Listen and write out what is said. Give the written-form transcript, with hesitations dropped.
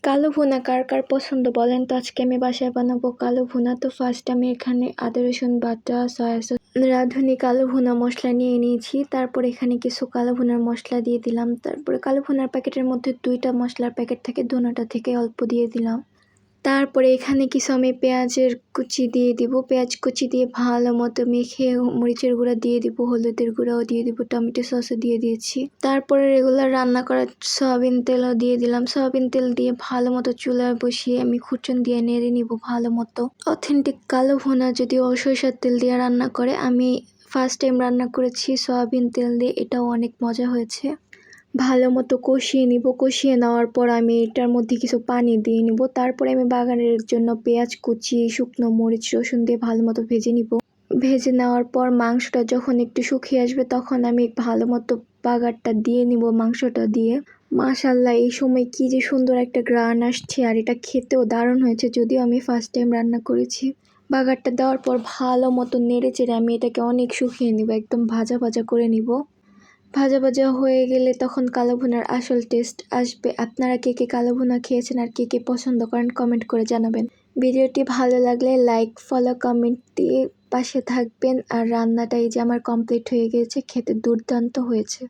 কালো ভুনা কার কার পছন্দ বলেন তো? আজকে আমি বাসায় বানাবো কালো ভুনা। তো ফার্স্ট আমি এখানে আদা রসুন বাটা, সয়া সস, রাঁধুনি কালো ভুনা মশলা নিয়ে নিয়েছি। তারপর এখানে কিছু কালো ভুনার মশলা দিয়ে দিলাম। তারপরে কালো ভুনার প্যাকেটের মধ্যে 2টা মশলার প্যাকেট থাকে, দুটোটা থেকে অল্প দিয়ে দিলাম। তারপরে এখানে কিছু আমি পেঁয়াজের কুচি দিয়ে দিব। পেঁয়াজ কুচি দিয়ে ভালো মতো মেখে মরিচের গুঁড়া দিয়ে দিব, হলুদের গুঁড়াও দিয়ে দিব, টমেটো সসও দিয়ে দিয়েছি। তারপরে রেগুলার রান্না করা সয়াবিন তেলও দিয়ে দিলাম। সয়াবিন তেল দিয়ে ভালো মতো চুলায় বসিয়ে আমি খুঁচুন দিয়ে নেড়ে নিব ভালো মতো। অথেন্টিক কালো ভুনা যদি সরিষার তেল দিয়ে রান্না করে, আমি ফার্স্ট টাইম রান্না করেছি সয়াবিন তেল দিয়ে, এটাও অনেক মজা হয়েছে। ভালো মতো কষিয়ে নিব। কষিয়ে নেওয়ার পর আমি এটার মধ্যে কিছু পানি দিয়ে নিব। তারপরে আমি বাগানের জন্য পেঁয়াজ কুচি, শুকনো মরিচ, রসুন দিয়ে ভালো মতো ভেজে নিব। ভেজে নেওয়ার পর মাংসটা যখন একটু শুকিয়ে আসবে তখন আমি ভালো মতো বাগারটা দিয়ে নিব মাংসটা দিয়ে। মাশাল্লাহ, এই সময় কি যে সুন্দর একটা ঘ্রাণ আসছে, আর এটা খেতেও দারুণ হয়েছে, যদিও আমি ফার্স্ট টাইম রান্না করেছি। বাগারটা দেওয়ার পর ভালো মতো নেড়ে চেড়ে আমি এটাকে অনেক শুকিয়ে নিব, একদম ভাজা ভাজা করে নিব। ভাজা ভাজা হয়ে গেলে তখন কালো ভুনার আসল টেস্ট আসবে। আপনারা কে কে কালো ভুনা খেয়েছেন আর কে কে পছন্দ করেন কমেন্ট করে জানাবেন। ভিডিওটি ভালো লাগলে লাইক, ফলো, কমেন্ট দিয়ে পাশে থাকবেন। আর রান্নাটা এই যে আমার কমপ্লিট হয়ে গেছে, খেতে দুর্দান্ত হয়েছে।